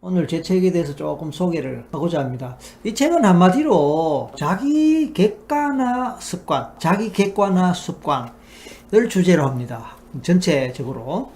오늘 제 책에 대해서 조금 소개를 하고자 합니다. 이 책은 한마디로 자기 객관화 습관, 자기 객관화 습관을 주제로 합니다. 전체적으로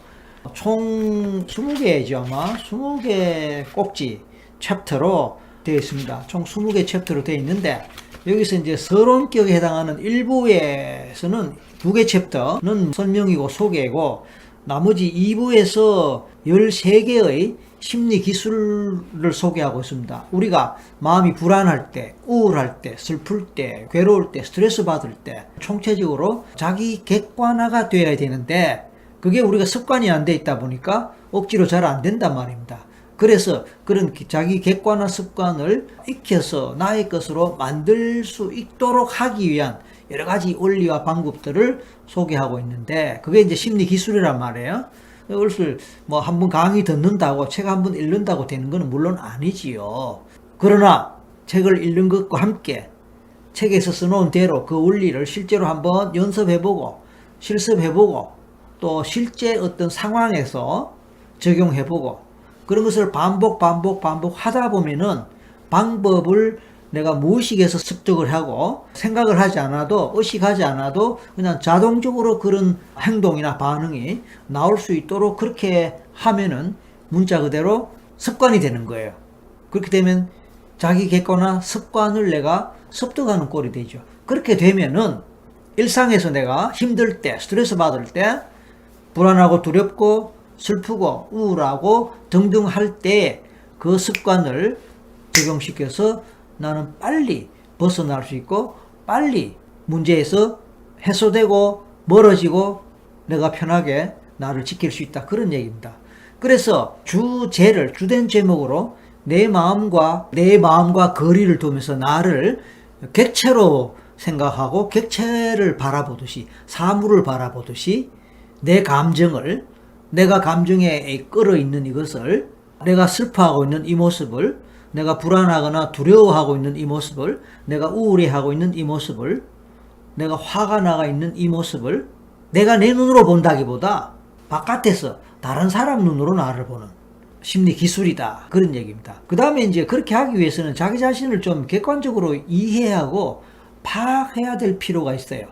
총 20개죠 아마 20개 꼭지 챕터로 되어 있습니다. 총 20개 챕터로 되어 있는데 여기서 이제 서론격에 해당하는 일부에서는 2개 챕터는 설명이고 소개고 나머지 2부에서 13개의 심리 기술을 소개하고 있습니다. 우리가 마음이 불안할 때, 우울할 때, 슬플 때, 괴로울 때, 스트레스 받을 때 총체적으로 자기 객관화가 되어야 되는데 그게 우리가 습관이 안 돼 있다 보니까 억지로 잘 안 된단 말입니다. 그래서 그런 자기 객관화 습관을 익혀서 나의 것으로 만들 수 있도록 하기 위한 여러 가지 원리와 방법들을 소개하고 있는데 그게 이제 심리 기술이란 말이에요. 얼술 뭐 한 번 강의 듣는다고 책 한 번 읽는다고 되는 건 물론 아니지요. 그러나 책을 읽는 것과 함께 책에서 써놓은 대로 그 원리를 실제로 한번 연습해보고 실습해보고 또 실제 어떤 상황에서 적용해보고 그런 것을 반복 하다 보면은 방법을 내가 무의식에서 습득을 하고 생각을 하지 않아도 의식하지 않아도 그냥 자동적으로 그런 행동이나 반응이 나올 수 있도록 그렇게 하면은 문자 그대로 습관이 되는 거예요. 그렇게 되면 자기 객관화 습관을 내가 습득하는 꼴이 되죠. 그렇게 되면은 일상에서 내가 힘들 때 스트레스 받을 때 불안하고 두렵고 슬프고 우울하고 등등 할 때 그 습관을 적용시켜서 나는 빨리 벗어날 수 있고 빨리 문제에서 해소되고 멀어지고 내가 편하게 나를 지킬 수 있다. 그런 얘기입니다. 그래서 주된 제목으로 내 마음과 거리를 두면서 나를 객체로 생각하고 객체를 바라보듯이 사물을 바라보듯이 내 감정을 내가 감정에 끌어있는 이것을 내가 슬퍼하고 있는 이 모습을 내가 불안하거나 두려워하고 있는 이 모습을 내가 우울해하고 있는 이 모습을 내가 화가 나가 있는 이 모습을 내가 내 눈으로 본다기보다 바깥에서 다른 사람 눈으로 나를 보는 심리 기술이다. 그런 얘기입니다. 그 다음에 이제 그렇게 하기 위해서는 자기 자신을 좀 객관적으로 이해하고 파악해야 될 필요가 있어요.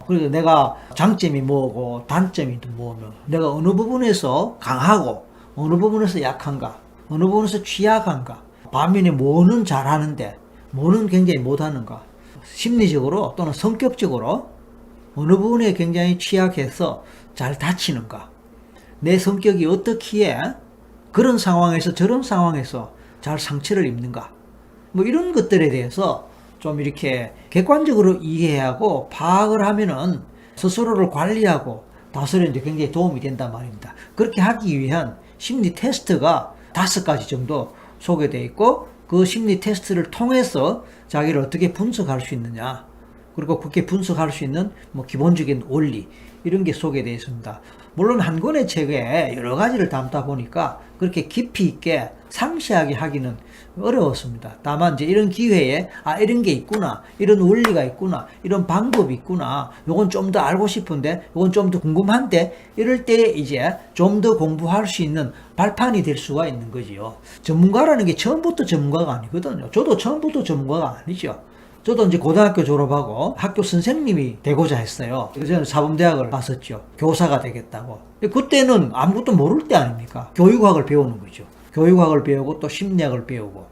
그래서 내가 장점이 뭐고 단점이 뭐며 내가 어느 부분에서 강하고 어느 부분에서 약한가 어느 부분에서 취약한가 반면에 뭐는 잘하는데 뭐는 굉장히 못하는가 심리적으로 또는 성격적으로 어느 부분에 굉장히 취약해서 잘 다치는가 내 성격이 어떻기에 그런 상황에서 저런 상황에서 잘 상처를 입는가 뭐 이런 것들에 대해서 좀 이렇게 객관적으로 이해하고 파악을 하면은 스스로를 관리하고 다스리는 데 굉장히 도움이 된단 말입니다. 그렇게 하기 위한 심리 테스트가 5가지 정도 소개되어 있고 그 심리 테스트를 통해서 자기를 어떻게 분석할 수 있느냐 그리고 그렇게 분석할 수 있는 뭐 기본적인 원리 이런 게 소개되어 있습니다. 물론 한 권의 책에 여러 가지를 담다 보니까 그렇게 깊이 있게 상세하게 하기는 어려웠습니다. 다만 이제 이런 기회에 이런 게 있구나 이런 원리가 있구나 이런 방법이 있구나 요건 좀 더 알고 싶은데 요건 좀 더 궁금한데 이럴 때 이제 좀 더 공부할 수 있는 발판이 될 수가 있는 거지요. 전문가라는 게 처음부터 전문가가 아니거든요. 저도 처음부터 전문가가 아니죠. 저도 이제 고등학교 졸업하고 학교 선생님이 되고자 했어요. 저는 사범대학을 갔었죠. 교사가 되겠다고. 그때는 아무것도 모를 때 아닙니까? 교육학을 배우는 거죠. 교육학을 배우고 또 심리학을 배우고.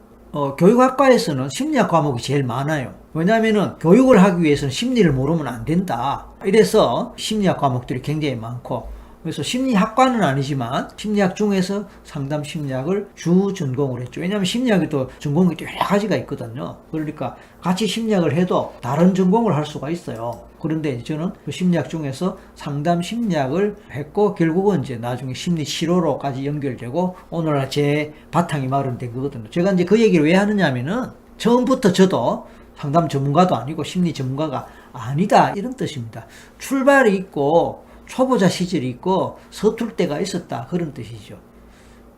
교육학과에서는 심리학 과목이 제일 많아요. 왜냐하면은 교육을 하기 위해서는 심리를 모르면 안 된다. 이래서 심리학 과목들이 굉장히 많고 그래서 심리학과는 아니지만 심리학 중에서 상담 심리학을 주 전공을 했죠. 왜냐하면 심리학이 또 전공이 또 여러 가지가 있거든요. 그러니까 같이 심리학을 해도 다른 전공을 할 수가 있어요. 그런데 저는 그 심리학 중에서 상담 심리학을 했고 결국은 이제 나중에 심리 치료로까지 연결되고 오늘날 제 바탕이 마련된 거거든요. 제가 이제 그 얘기를 왜 하느냐면은 처음부터 저도 상담 전문가도 아니고 심리 전문가가 아니다 이런 뜻입니다. 출발이 있고 초보자 시절이 있고 서툴 때가 있었다 그런 뜻이죠.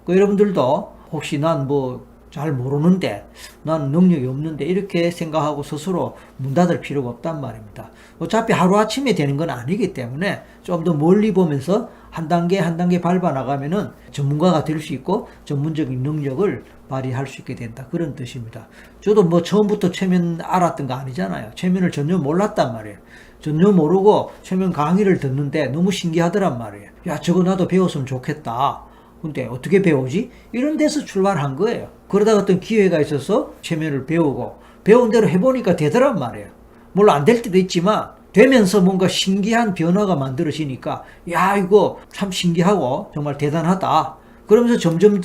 여러분들도 혹시 난 뭐 잘 모르는데 난 능력이 없는데 이렇게 생각하고 스스로 문 닫을 필요가 없단 말입니다. 어차피 하루아침에 되는 건 아니기 때문에 좀 더 멀리 보면서 한 단계 한 단계 밟아 나가면은 전문가가 될 수 있고 전문적인 능력을 발휘할 수 있게 된다. 그런 뜻입니다. 저도 뭐 처음부터 최면 알았던 거 아니잖아요. 최면을 전혀 몰랐단 말이에요. 전혀 모르고 최면 강의를 듣는데 너무 신기하더란 말이에요. 야, 저거 나도 배웠으면 좋겠다. 근데 어떻게 배우지? 이런 데서 출발한 거예요. 그러다가 어떤 기회가 있어서 최면을 배우고 배운 대로 해보니까 되더란 말이에요. 물론 안 될 때도 있지만 되면서 뭔가 신기한 변화가 만들어지니까 야, 이거 참 신기하고 정말 대단하다. 그러면서 점점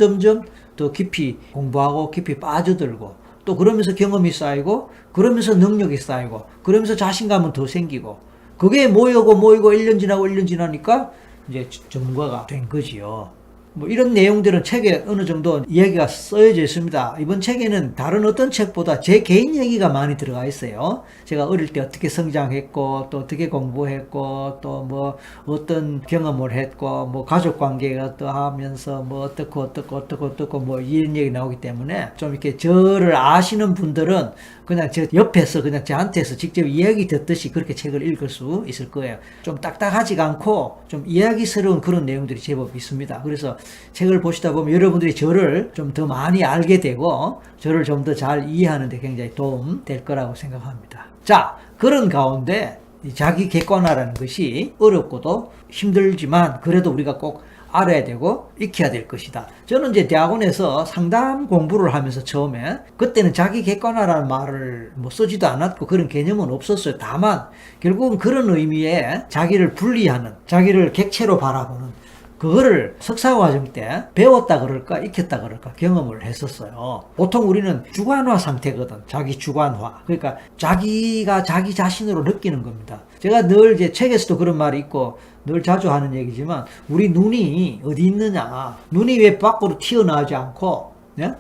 더 깊이 공부하고 깊이 빠져들고 또 그러면서 경험이 쌓이고 그러면서 능력이 쌓이고 그러면서 자신감은 더 생기고 그게 모이고 1년 지나고 1년 지나니까 이제 전문가가 된 거지요. 뭐 이런 내용들은 책에 어느 정도 이야기가 써져 있습니다. 이번 책에는 다른 어떤 책보다 제 개인 얘기가 많이 들어가 있어요. 제가 어릴 때 어떻게 성장했고 또 어떻게 공부했고 또 뭐 어떤 경험을 했고 뭐 가족 관계가 어떠하면서 뭐 어떻고 뭐 이런 얘기 나오기 때문에 좀 이렇게 저를 아시는 분들은 그냥 저 옆에서 그냥 저한테서 직접 이야기 듣듯이 그렇게 책을 읽을 수 있을 거예요. 좀 딱딱하지가 않고 좀 이야기스러운 그런 내용들이 제법 있습니다. 그래서 책을 보시다 보면 여러분들이 저를 좀 더 많이 알게 되고 저를 좀 더 잘 이해하는 데 굉장히 도움 될 거라고 생각합니다. 자, 그런 가운데 자기 객관화라는 것이 어렵고도 힘들지만 그래도 우리가 꼭 알아야 되고 익혀야 될 것이다. 저는 이제 대학원에서 상담 공부를 하면서 처음에 그때는 자기 객관화라는 말을 뭐 쓰지도 않았고 그런 개념은 없었어요. 다만 결국은 그런 의미의 자기를 분리하는, 자기를 객체로 바라보는 그거를 석사과정 때 배웠다 그럴까 익혔다 그럴까 경험을 했었어요. 보통 우리는 주관화 상태거든. 자기 주관화. 그러니까 자기가 자기 자신으로 느끼는 겁니다. 제가 늘 이제 책에서도 그런 말이 있고 늘 자주 하는 얘기지만 우리 눈이 어디 있느냐. 눈이 왜 밖으로 튀어나오지 않고 네?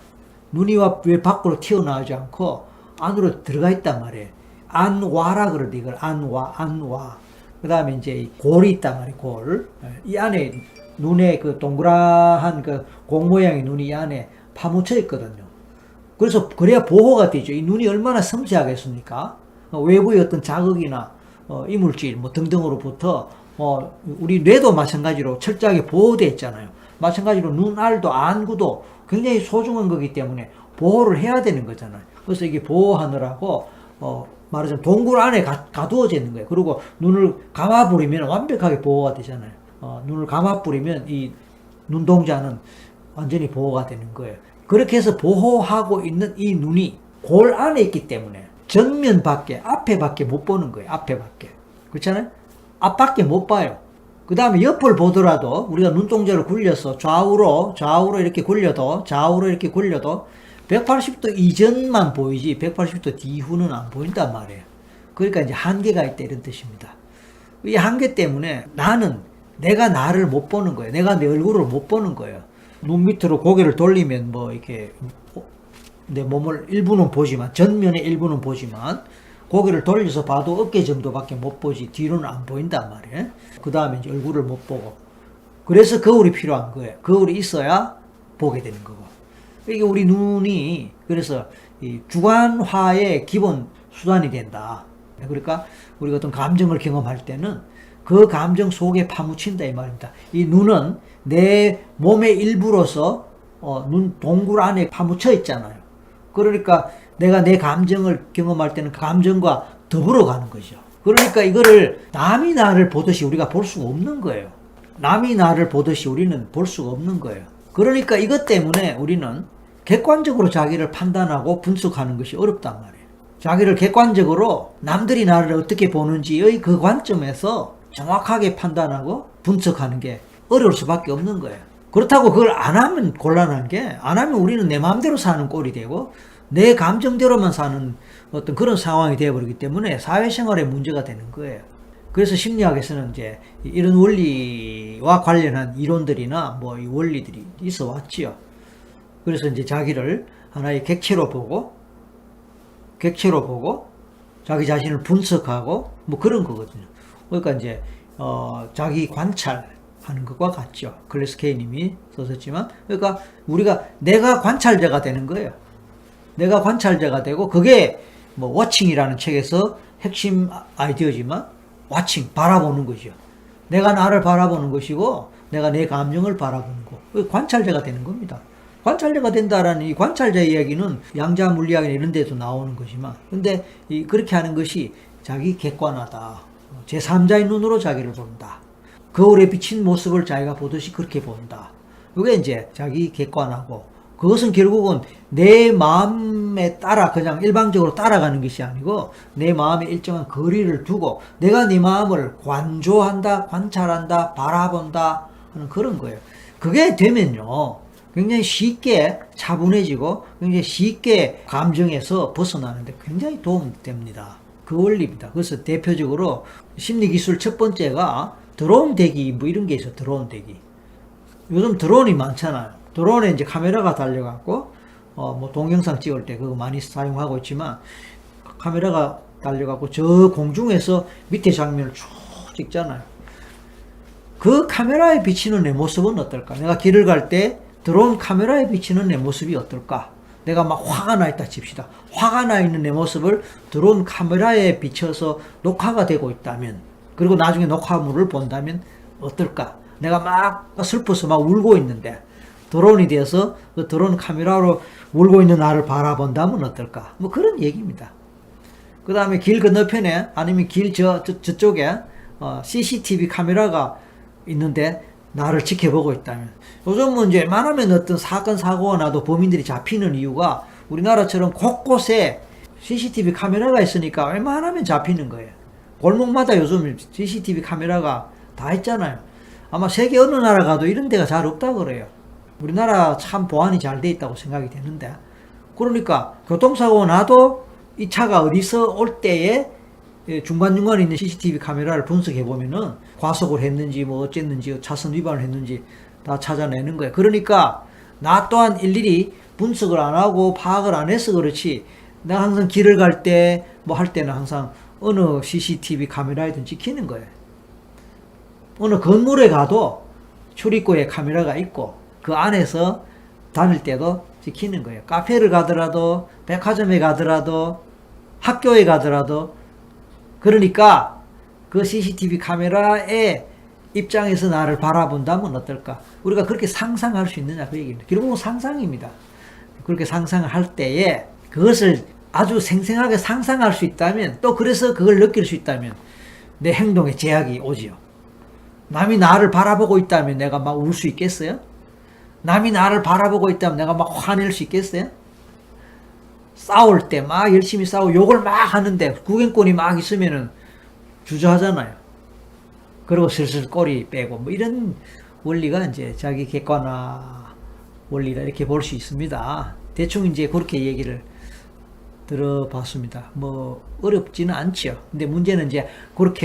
눈이 왜 밖으로 튀어나오지 않고 안으로 들어가 있단 말이에요. 안와라 그러대. 이걸 안와. 그 다음에 이제 골이 있단 말이에요. 골. 이 안에 눈에 그 동그란 그 공 모양의 눈이 이 안에 파묻혀 있거든요. 그래서 그래야 보호가 되죠. 이 눈이 얼마나 섬세하겠습니까? 외부의 어떤 자극이나 이물질 뭐 등등으로부터 우리 뇌도 마찬가지로 철저하게 보호되어 있잖아요. 마찬가지로 눈알도 안구도 굉장히 소중한 거기 때문에 보호를 해야 되는 거잖아요. 그래서 이게 보호하느라고 말하자면 동굴 안에 가두어져 있는 거예요. 그리고 눈을 감아버리면 완벽하게 보호가 되잖아요. 눈을 감아버리면 이 눈동자는 완전히 보호가 되는 거예요. 그렇게 해서 보호하고 있는 이 눈이 골 안에 있기 때문에 정면 밖에, 앞에 밖에 못 보는 거예요. 앞에 밖에. 그렇잖아요? 앞밖에 못 봐요. 그 다음에 옆을 보더라도 우리가 눈동자를 굴려서 좌우로 이렇게 굴려도 180도 이전만 보이지 180도 뒤후는 안 보인단 말이에요. 그러니까 이제 한계가 있다 이런 뜻입니다. 이 한계 때문에 내가 나를 못 보는 거예요. 내가 내 얼굴을 못 보는 거예요. 눈 밑으로 고개를 돌리면 뭐 이렇게 내 몸을 일부는 보지만 전면의 일부는 보지만 고개를 돌려서 봐도 어깨 정도밖에 못 보지 뒤로는 안 보인단 말이에요. 그 다음에 이제 얼굴을 못 보고 그래서 거울이 필요한 거예요. 거울이 있어야 보게 되는 거고. 이게 우리 눈이 그래서 이 주관화의 기본 수단이 된다. 그러니까 우리가 어떤 감정을 경험할 때는 그 감정 속에 파묻힌다 이 말입니다. 이 눈은 내 몸의 일부로서 눈 동굴 안에 파묻혀 있잖아요. 그러니까 내가 내 감정을 경험할 때는 그 감정과 더불어 가는 거죠. 그러니까 이거를 남이 나를 보듯이 우리가 볼 수가 없는 거예요. 남이 나를 보듯이 우리는 볼 수가 없는 거예요. 그러니까 이것 때문에 우리는 객관적으로 자기를 판단하고 분석하는 것이 어렵단 말이에요. 자기를 객관적으로 남들이 나를 어떻게 보는지의 그 관점에서 정확하게 판단하고 분석하는 게 어려울 수밖에 없는 거예요. 그렇다고 그걸 안 하면 곤란한 게 안 하면 우리는 내 마음대로 사는 꼴이 되고 내 감정대로만 사는 어떤 그런 상황이 되어버리기 때문에 사회생활에 문제가 되는 거예요. 그래서 심리학에서는 이제 이런 원리와 관련한 이론들이나 뭐 이 원리들이 있어 왔지요. 그래서 이제 자기를 하나의 객체로 보고 자기 자신을 분석하고 뭐 그런 거거든요. 그러니까 이제 자기 관찰하는 것과 같죠. 클래스 K님이 썼었지만 그러니까 우리가 내가 관찰자가 되는 거예요. 내가 관찰자가 되고 그게 뭐 워칭이라는 책에서 핵심 아이디어지만 와칭 바라보는 거죠. 내가 나를 바라보는 것이고 내가 내 감정을 바라보는 거. 관찰자가 되는 겁니다. 관찰자가 된다라는 이 관찰자 이야기는 양자 물리학이나 이런 데도 나오는 것이지만, 근데 그렇게 하는 것이 자기 객관하다. 제3자의 눈으로 자기를 본다. 거울에 비친 모습을 자기가 보듯이 그렇게 본다. 이게 이제 자기 객관하고, 그것은 결국은 내 마음에 따라 그냥 일방적으로 따라가는 것이 아니고 내 마음에 일정한 거리를 두고 내가 내 마음을 관조한다, 관찰한다, 바라본다 하는 그런 거예요. 그게 되면요, 굉장히 쉽게 차분해지고 굉장히 쉽게 감정에서 벗어나는데 굉장히 도움됩니다. 그 원리입니다. 그래서 대표적으로 심리기술 첫 번째가 드론 대기 뭐 이런 게 있어요. 드론 대기. 요즘 드론이 많잖아요. 드론에 이제 카메라가 달려갖고 뭐 동영상 찍을 때 그거 많이 사용하고 있지만, 카메라가 달려갖고 저 공중에서 밑에 장면을 쭉 찍잖아요. 그 카메라에 비치는 내 모습은 어떨까? 내가 길을 갈 때 드론 카메라에 비치는 내 모습이 어떨까? 내가 막 화가 나 있다 칩시다. 화가 나 있는 내 모습을 드론 카메라에 비춰서 녹화가 되고 있다면, 그리고 나중에 녹화물을 본다면 어떨까? 내가 막 슬퍼서 막 울고 있는데 드론이 되어서 그 드론 카메라로 울고 있는 나를 바라본다면 어떨까? 뭐 그런 얘기입니다. 그 다음에 길 건너편에 아니면 길 저쪽에 CCTV 카메라가 있는데 나를 지켜보고 있다면, 요즘은 이제 웬만하면 어떤 사건 사고가 나도 범인들이 잡히는 이유가 우리나라처럼 곳곳에 CCTV 카메라가 있으니까 웬만하면 잡히는 거예요. 골목마다 요즘 CCTV 카메라가 다 있잖아요. 아마 세계 어느 나라 가도 이런 데가 잘 없다 그래요. 우리나라 참 보안이 잘 돼 있다고 생각이 되는데, 그러니까 교통사고가 나도 이 차가 어디서 올 때에 중간중간에 있는 CCTV 카메라를 분석해 보면은 과속을 했는지 뭐 어쨌는지 차선 위반을 했는지 다 찾아내는 거예요. 그러니까 나 또한 일일이 분석을 안 하고 파악을 안 해서 그렇지, 내가 항상 길을 갈 때 뭐 할 때는 항상 어느 CCTV 카메라에든 찍히는 거예요. 어느 건물에 가도 출입구에 카메라가 있고 그 안에서 다닐 때도 찍히는 거예요. 카페를 가더라도, 백화점에 가더라도, 학교에 가더라도. 그러니까 그 CCTV 카메라의 입장에서 나를 바라본다면 어떨까? 우리가 그렇게 상상할 수 있느냐 그 얘기입니다. 결국은 상상입니다. 그렇게 상상을 할 때에 그것을 아주 생생하게 상상할 수 있다면, 또 그래서 그걸 느낄 수 있다면 내 행동에 제약이 오지요. 남이 나를 바라보고 있다면 내가 막 울 수 있겠어요? 남이 나를 바라보고 있다면 내가 막 화낼 수 있겠어요? 싸울 때 막 열심히 싸우고 욕을 막 하는데 구경꾼이 막 있으면은 주저하잖아요. 그리고 슬슬 꼬리 빼고 뭐 이런 원리가 이제 자기 객관화 원리라 이렇게 볼 수 있습니다. 대충 이제 그렇게 얘기를 들어봤습니다. 뭐 어렵지는 않죠. 근데 문제는 이제 그렇게